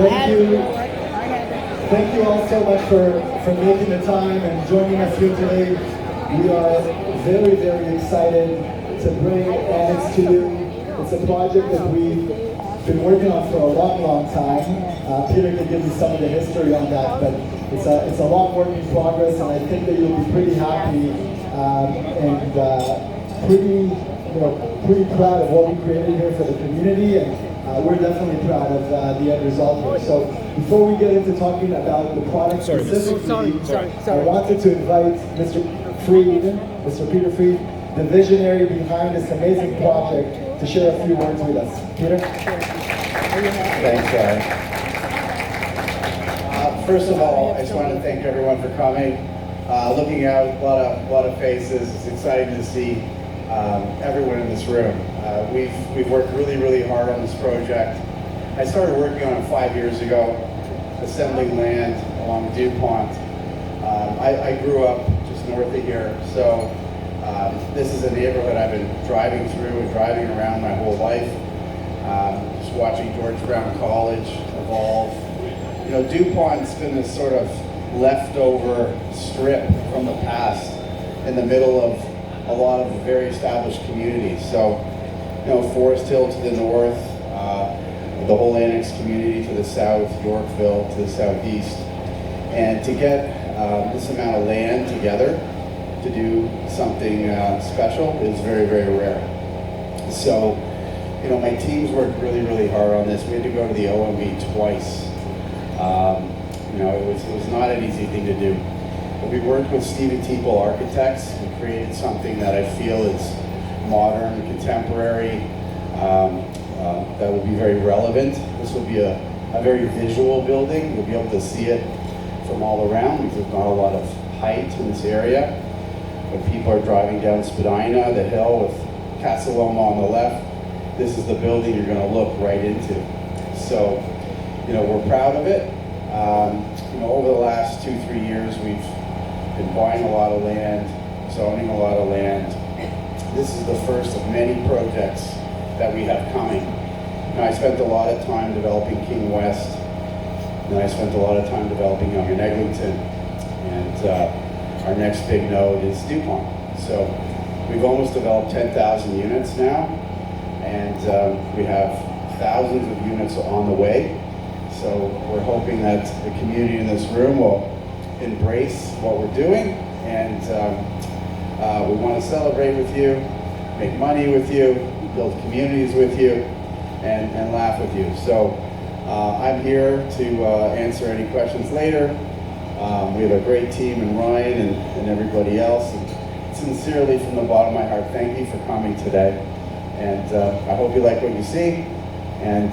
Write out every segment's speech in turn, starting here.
Thank you. Thank you all so much for making the time and joining us here today. We are very, very excited to bring Annex to you. It's a project that we've been working on for a long, long time. Peter can give you some of the history on that, but it's a long work in progress, and I think that you'll be pretty happy and pretty proud of what we created here for the community, and we're definitely proud of the end result here. So before we get into talking about the product specifically, I wanted to invite Mr. Freed, Mr. Peter Freed, the visionary behind this amazing project, to share a few words with us. Peter? Thanks, Aaron. First of all, I just want to thank everyone for coming. Looking out, a lot of faces. It's exciting to see everyone in this room. We've worked really, really hard on this project. I started working on it 5 years ago, assembling land along DuPont. I grew up just north of here, so this is a neighborhood I've been driving through and driving around my whole life. Just watching George Brown College evolve. You know, DuPont's been this sort of leftover strip from the past in the middle of a lot of very established communities. So, you know, Forest Hill to the north, the whole Annex community to the south, Yorkville to the southeast. And to get this amount of land together to do something special is very, very rare. So, you know, my teams worked really, really hard on this. We had to go to the OMB twice. You know, it was not an easy thing to do. But we worked with Stephen Teeple Architects and created something that I feel is modern, contemporary, that will be very relevant. This will be a very visual building. You'll be able to see it from all around because there's not a lot of height in this area. When people are driving down Spadina, the hill with Casa Loma on the left, this is the building you're going to look right into. So, you know, we're proud of it. You know, over the last 2-3 years, we've been buying a lot of land, zoning a lot of land. This is the first of many projects that we have coming. Now, I spent a lot of time developing King West, and I spent a lot of time developing Yonge and Eglinton, and our next big node is DuPont. So we've almost developed 10,000 units now, and we have thousands of units on the way. So we're hoping that the community in this room will embrace what we're doing, and we want to celebrate with you, make money with you, build communities with you, and laugh with you. So I'm here to answer any questions later. We have a great team in Ryan and everybody else. And sincerely, from the bottom of my heart, thank you for coming today. And I hope you like what you see. And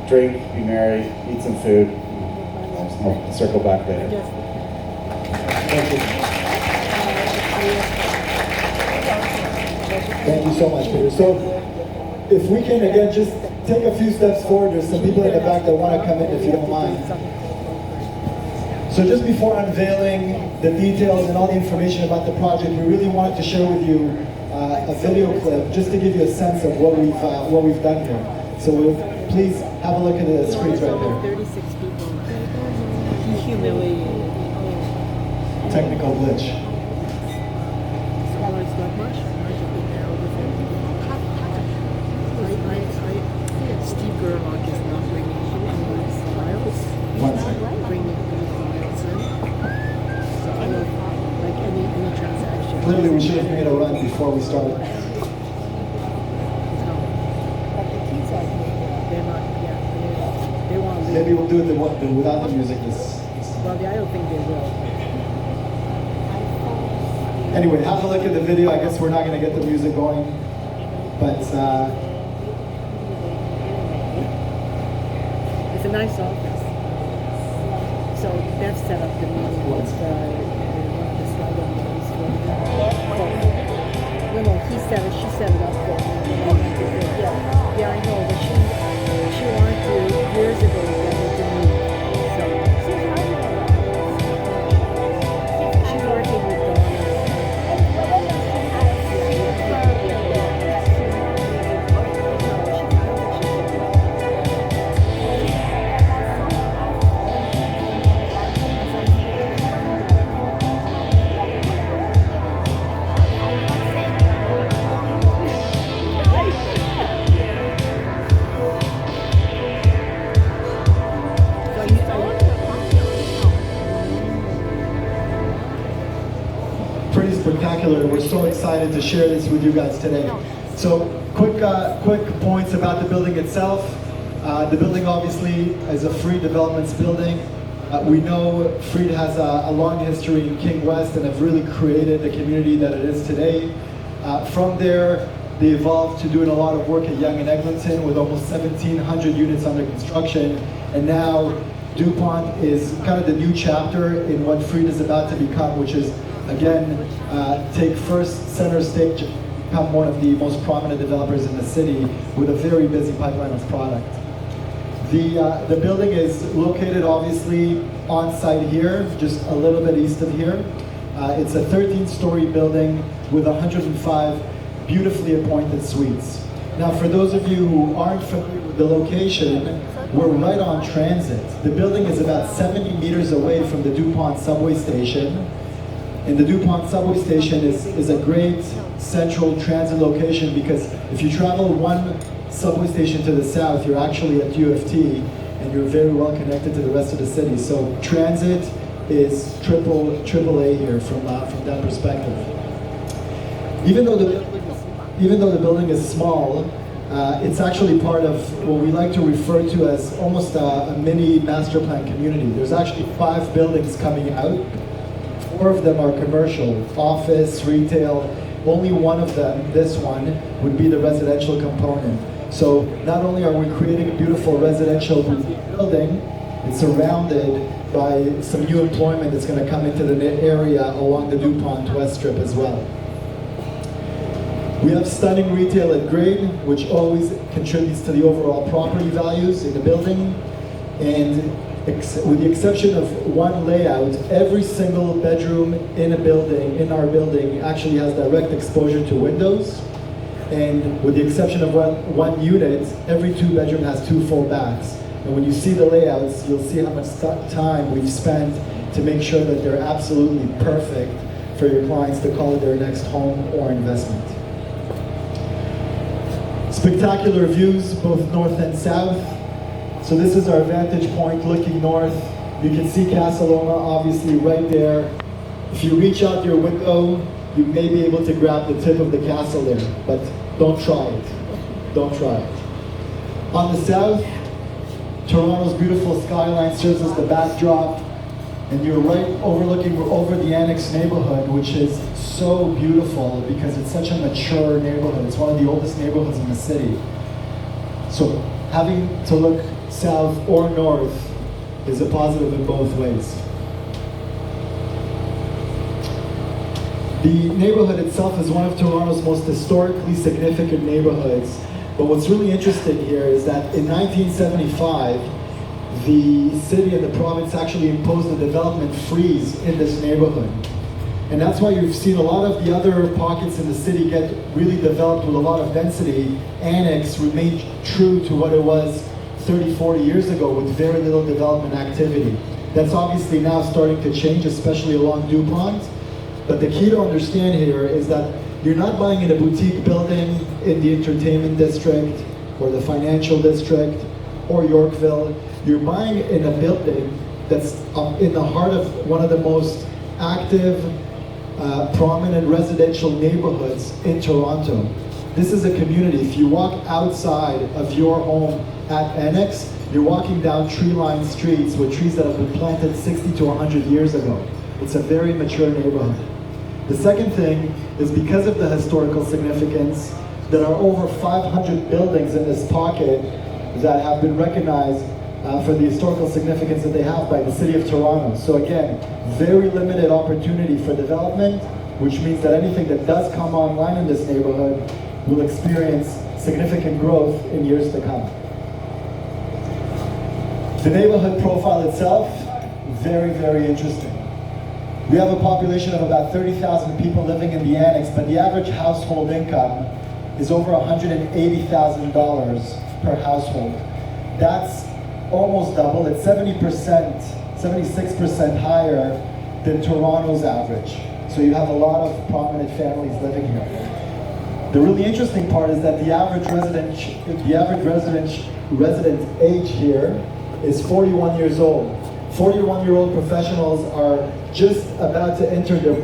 drink, be merry, eat some food. I'll circle back later. Thank you. Thank you so much, Peter. So, if we can again just take a few steps forward, there's some people in the back that want to come in if you don't mind. So just before unveiling the details and all the information about the project, we really wanted to share with you a video clip just to give you a sense of what we've done here. So please have a look at the screens right there. 36 people. Humiliated. Technical glitch. So it's not much. Steve Gerlach is not bringing any files. One second. Bringing anything else in. So I don't like any transaction. Clearly, we should have made a run before we started. No. But the keys are here. They're not. Yeah. They want. Maybe we'll do it without the music. Well, I don't think they will. Anyway, have a look at the video. I guess we're not going to get the music going, but It's a nice office. So they've set up the meeting. What's the slide on the No, he set it. She set it up for me. Yeah, I know. But she wanted to years ago get it to me. So she's working with Donna. excited to share this with you guys today. So, quick points about the building itself. The building obviously is a Freed Developments building. We know Freed has a long history in King West and have really created the community that it is today. From there, they evolved to doing a lot of work at Yonge and Eglinton with almost 1,700 units under construction. And now DuPont is kind of the new chapter in what Freed is about to become, which is, again, take first center stage, become one of the most prominent developers in the city with a very busy pipeline of product. The building is located obviously on site here, just a little bit east of here. It's a 13-story building with 105 beautifully appointed suites. Now, for those of you who aren't familiar with the location, we're right on transit. The building is about 70 meters away from the DuPont subway station. And the DuPont subway station is a great central transit location because if you travel one subway station to the south, you're actually at U of T and you're very well connected to the rest of the city. So transit is triple A here from that perspective. Even though the building is small, it's actually part of what we like to refer to as almost a mini master plan community. There's actually 5 buildings coming out. 4 of them are commercial, office, retail. Only one of them, this one, would be the residential component. So not only are we creating a beautiful residential building, it's surrounded by some new employment that's going to come into the area along the DuPont West Strip as well. We have stunning retail at grade, which always contributes to the overall property values in the building. And with the exception of one layout, every single bedroom in our building, actually has direct exposure to windows. And with the exception of one unit, every 2-bedroom has 2 full baths. And when you see the layouts, you'll see how much time we've spent to make sure that they're absolutely perfect for your clients to call it their next home or investment. Spectacular views, both north and south. So this is our vantage point looking north. You can see Casa Loma obviously right there. If you reach out your window, you may be able to grab the tip of the castle there, but don't try it. Don't try it. On the south, Toronto's beautiful skyline serves as the backdrop, and you're right overlooking over the Annex neighborhood, which is so beautiful because it's such a mature neighborhood. It's one of the oldest neighborhoods in the city. So having to look south or north is a positive in both ways. The neighborhood itself is one of Toronto's most historically significant neighborhoods. But what's really interesting here is that in 1975, the city and the province actually imposed a development freeze in this neighborhood. And that's why you've seen a lot of the other pockets in the city get really developed with a lot of density. Annex remained true to what it was 30, 40 years ago with very little development activity. That's obviously now starting to change, especially along DuPont. But the key to understand here is that you're not buying in a boutique building in the entertainment district or the financial district or Yorkville. You're buying in a building that's in the heart of one of the most active, prominent residential neighborhoods in Toronto. This is a community. If you walk outside of your home at Annex, you're walking down tree-lined streets with trees that have been planted 60 to 100 years ago. It's a very mature neighborhood. The second thing is because of the historical significance, there are over 500 buildings in this pocket that have been recognized for the historical significance that they have by the City of Toronto. So again, very limited opportunity for development, which means that anything that does come online in this neighborhood will experience significant growth in years to come. The neighborhood profile itself, very, very interesting. We have a population of about 30,000 people living in the Annex, but the average household income is over $180,000 per household. That's almost double. It's 76% higher than Toronto's average. So you have a lot of prominent families living here. The really interesting part is that the average resident age here is 41 years old. 41-year-old professionals are just about to enter their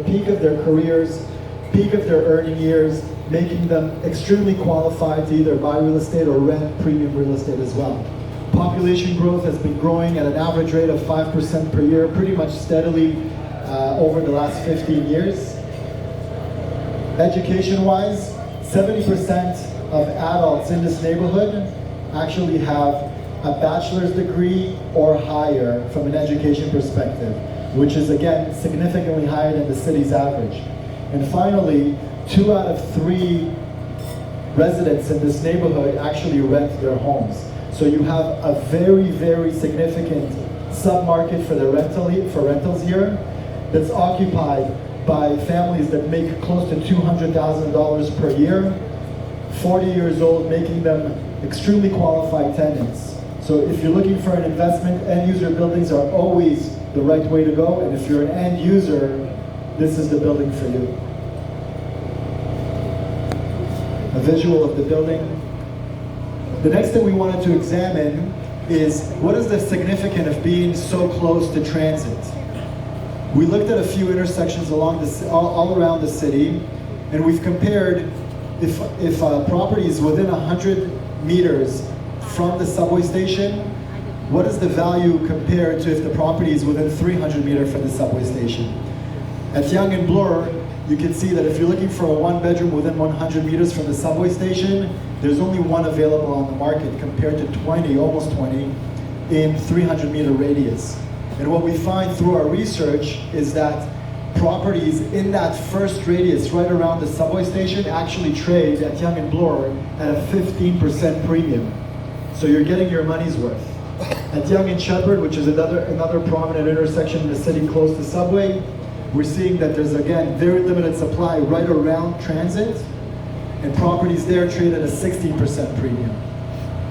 peak of their careers, peak of their earning years, making them extremely qualified to either buy real estate or rent premium real estate as well. Population growth has been growing at an average rate of 5% per year, pretty much steadily over the last 15 years. Education-wise, 70% of adults in this neighborhood actually have a bachelor's degree or higher from an education perspective, which is again significantly higher than the city's average. And finally, 2 out of 3 residents in this neighborhood actually rent their homes. So you have a very, very significant sub-market for rentals here that's occupied by families that make close to $200,000 per year, 40 years old, making them extremely qualified tenants. So if you're looking for an investment, end user buildings are always the right way to go, and if you're an end user, this is the building for you. A visual of the building. The next thing we wanted to examine is what is the significance of being so close to transit? We looked at a few intersections along all around the city, and we've compared if a property is within 100 meters from the subway station, what is the value compared to if the property is within 300 meters from the subway station? At Yonge and Bloor, you can see that if you're looking for a 1-bedroom within 100 meters from the subway station, there's only one available on the market compared to 20, almost 20, in 300-meter radius. And what we find through our research is that properties in that first radius right around the subway station actually trade at Yonge and Bloor at a 15% premium. So you're getting your money's worth. At Yonge and Shepherd, which is another prominent intersection in the city close to subway, we're seeing that there's, again, very limited supply right around transit, and properties there trade at a 16% premium.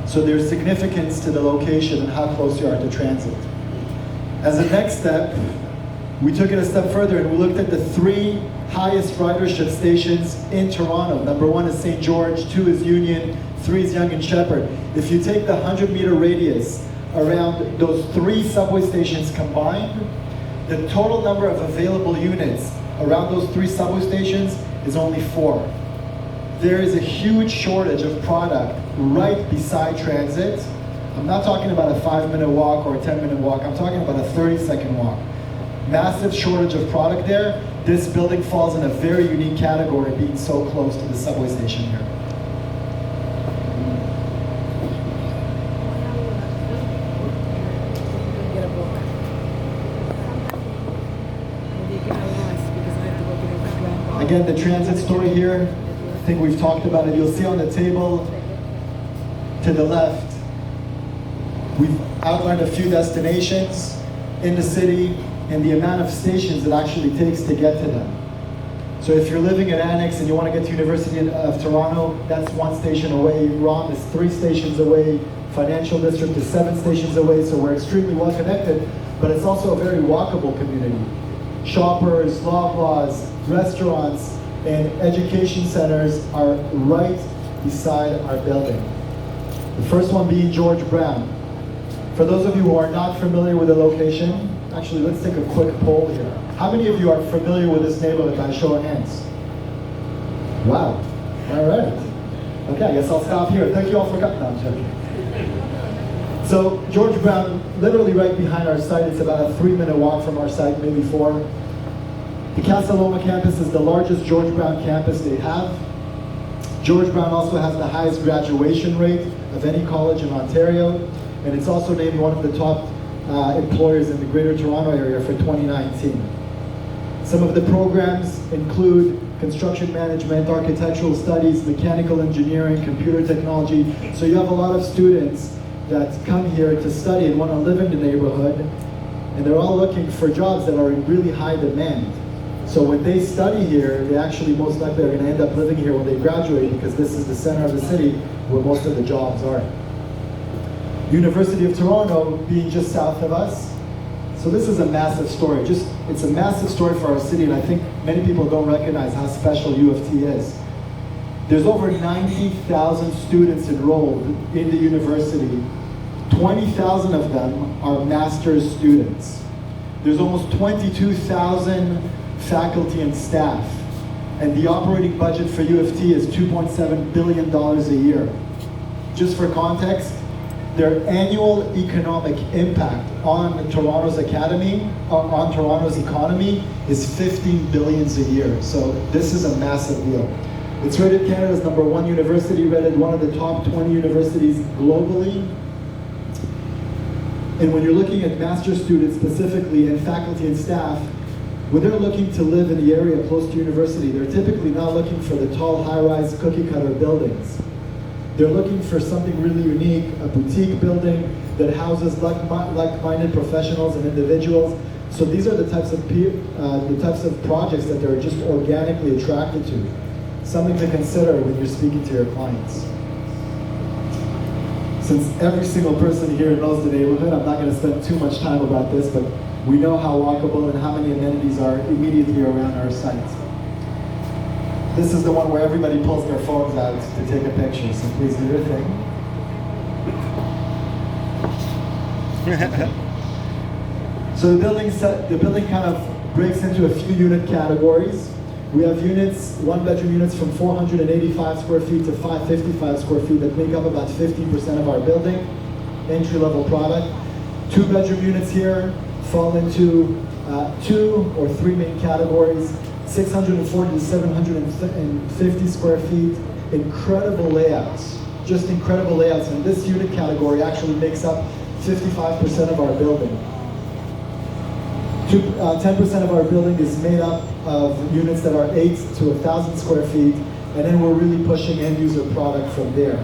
So there's significance to the location and how close you are to transit. As a next step, we took it a step further and we looked at the 3 highest ridership stations in Toronto. Number 1 is St. George, 2 is Union, 3 is Yonge and Shepherd. If you take the 100-meter radius around those 3 subway stations combined, the total number of available units around those 3 subway stations is only 4. There is a huge shortage of product right beside transit. I'm not talking about a 5-minute walk or a 10-minute walk. I'm talking about a 30-second walk. Massive shortage of product there. This building falls in a very unique category, being so close to the subway station here. Get a book. Maybe you can ask because I have to go get my grandpa. Again, the transit story here, I think we've talked about it. You'll see on the table to the left, we've outlined a few destinations in the city and the amount of stations it actually takes to get to them. So if you're living in Annex and you want to get to University of Toronto, that's 1 station away. ROM is 3 stations away. Financial District is 7 stations away, so we're extremely well connected, but it's also a very walkable community. Shoppers, Loblaws, restaurants, and education centers are right beside our building. The first one being George Brown. For those of you who are not familiar with the location, actually let's take a quick poll here. How many of you are familiar with this neighborhood by show of hands? Wow, all right. Okay, I guess I'll stop here. Thank you all for coming. No, I'm joking. So George Brown, literally right behind our site, it's about a 3-minute walk from our site, maybe 4. The Casa Loma campus is the largest George Brown campus they have. George Brown also has the highest graduation rate of any college in Ontario, and it's also named one of the top employers in the Greater Toronto Area for 2019. Some of the programs include construction management, architectural studies, mechanical engineering, computer technology. So you have a lot of students that come here to study and want to live in the neighborhood, and they're all looking for jobs that are in really high demand. So when they study here, they actually most likely are going to end up living here when they graduate, because this is the center of the city where most of the jobs are. University of Toronto being just south of us. So this is a massive story. It's a massive story for our city, and I think many people don't recognize how special U of T is. There's over 90,000 students enrolled in the university. 20,000 of them are master's students. There's almost 22,000 faculty and staff. And the operating budget for U of T is $2.7 billion a year. Just for context, their annual economic impact on Toronto's economy is 15 billions a year. So this is a massive deal. It's rated Canada's #1 university, rated one of the top 20 universities globally. And when you're looking at master's students specifically, and faculty and staff, when they're looking to live in the area close to university, they're typically not looking for the tall, high-rise, cookie-cutter buildings. They're looking for something really unique, a boutique building that houses like-minded professionals and individuals. So these are the types of projects that they're just organically attracted to. Something to consider when you're speaking to your clients. Since every single person here knows the neighborhood, I'm not going to spend too much time about this, but we know how walkable and how many amenities are immediately around our site. This is the one where everybody pulls their phones out to take a picture, so please do your thing. So the building kind of breaks into a few unit categories. We have units, one-bedroom units from 485 square feet to 555 square feet that make up about 15% of our building, entry-level product. Two-bedroom units here fall into 2 or 3 main categories, 640 to 750 square feet, incredible layouts, just incredible layouts. And this unit category actually makes up 55% of our building. 10% of our building is made up of units that are 8 to 1,000 square feet, and then we're really pushing end user product from there.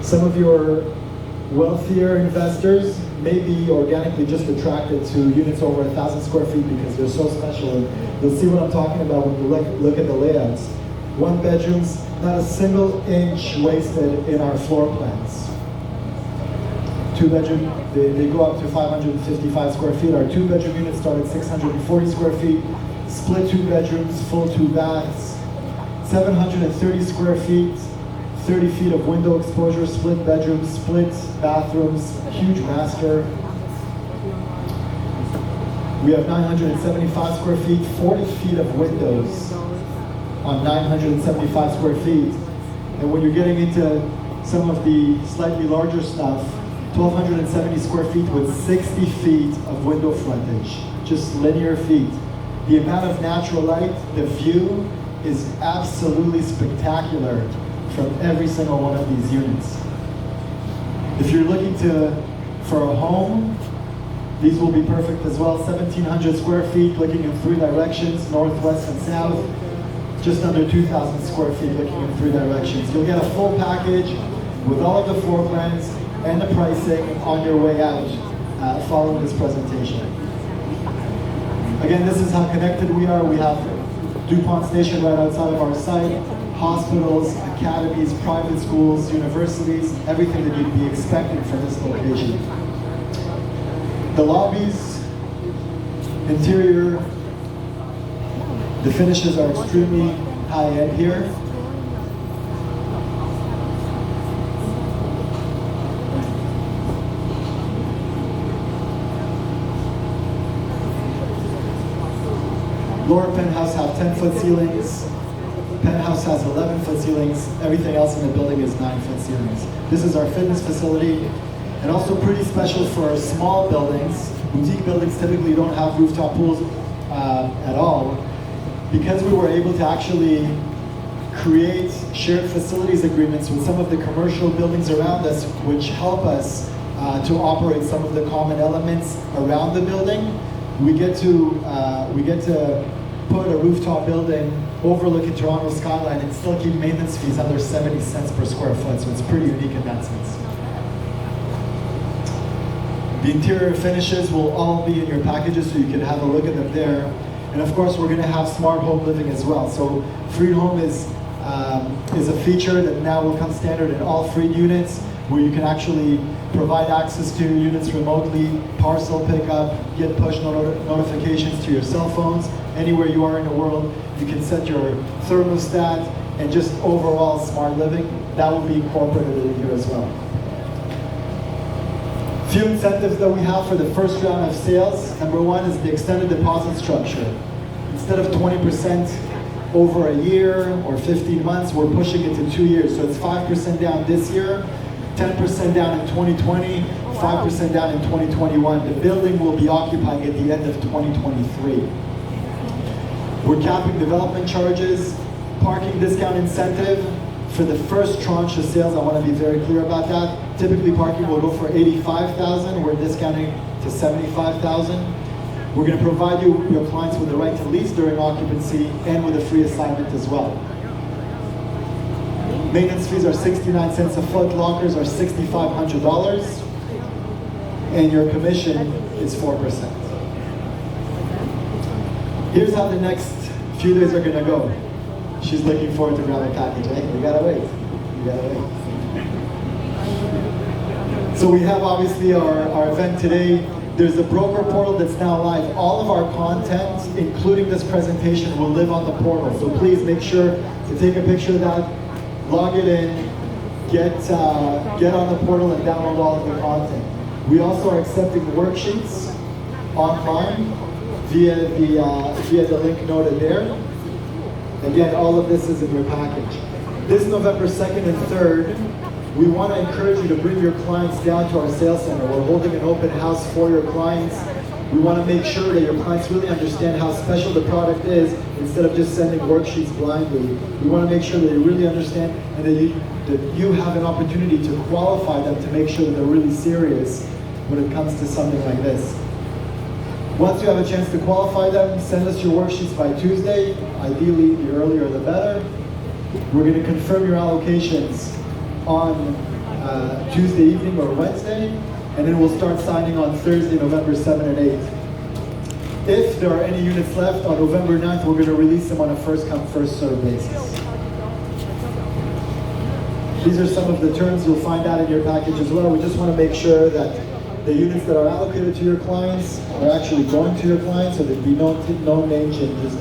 Some of your wealthier investors may be organically just attracted to units over 1,000 square feet because they're so special. You'll see what I'm talking about when you look at the layouts. One bedrooms, not a single inch wasted in our floor plans. Two bedroom, they go up to 555 square feet. Our 2-bedroom units start at 640 square feet. Split 2 bedrooms, full 2 baths. 730 square feet, 30 feet of window exposure, split bedrooms, split bathrooms, huge master. We have 975 square feet, 40 feet of windows on 975 square feet. And when you're getting into some of the slightly larger stuff, 1,270 square feet with 60 feet of window frontage, just linear feet. The amount of natural light, the view is absolutely spectacular from every single one of these units. If you're looking for a home, these will be perfect as well. 1,700 square feet, looking in 3 directions, north, west, and south. Just under 2,000 square feet, looking in 3 directions. You'll get a full package with all of the floor plans and the pricing on your way out following this presentation. Again, this is how connected we are. We have DuPont Station right outside of our site, hospitals, academies, private schools, universities, everything that you'd be expecting from this location. The lobbies, interior, the finishes are extremely high-end here. Lower penthouse have 10-foot ceilings. Penthouse has 11-foot ceilings. Everything else in the building is 9-foot ceilings. This is our fitness facility, and also pretty special for small buildings. Boutique buildings typically don't have rooftop pools at all. Because we were able to actually create shared facilities agreements with some of the commercial buildings around us, which help us to operate some of the common elements around the building, we get to put a rooftop building overlooking Toronto skyline and still keep maintenance fees under 70 cents per square foot, so it's pretty unique in that sense. The interior finishes will all be in your packages, so you can have a look at them there. And of course, we're going to have smart home living as well. So Freed Home is a feature that now will come standard in all Freed units, where you can actually provide access to units remotely, parcel pickup, get push notifications to your cell phones. Anywhere you are in the world, you can set your thermostat and just overall smart living. That will be incorporated in here as well. Few incentives that we have for the first round of sales. Number one is the extended deposit structure. Instead of 20% over a year or 15 months, we're pushing it to 2 years. So it's 5% down this year, 10% down in 2020, 5% down in 2021. The building will be occupying at the end of 2023. We're capping development charges, parking discount incentive. For the first tranche of sales, I want to be very clear about that. Typically parking will go for $85,000. We're discounting to $75,000. We're going to provide your clients with the right to lease during occupancy and with a free assignment as well. Maintenance fees are 69 cents a foot, lockers are $6,500, and your commission is 4%. Here's how the next few days are going to go. She's looking forward to grabbing a package, eh? You gotta wait. You gotta wait. So we have obviously our event today. There's a broker portal that's now live. All of our content, including this presentation, will live on the portal. So please make sure to take a picture of that, log it in, get on the portal and download all of the content. We also are accepting worksheets online via the link noted there. Again, all of this is in your package. This November 2nd and 3rd, we want to encourage you to bring your clients down to our sales center. We're holding an open house for your clients. We want to make sure that your clients really understand how special the product is instead of just sending worksheets blindly. We want to make sure that they really understand and that you have an opportunity to qualify them to make sure that they're really serious when it comes to something like this. Once you have a chance to qualify them, send us your worksheets by Tuesday. Ideally, the earlier the better. We're going to confirm your allocations on Tuesday evening or Wednesday, and then we'll start signing on Thursday, November 7 and 8. If there are any units left, on November 9th, we're going to release them on a first-come, first-served basis. These are some of the terms you'll find out in your package as well. We just want to make sure that the units that are allocated to your clients are actually going to your clients, so there'd be no name changes.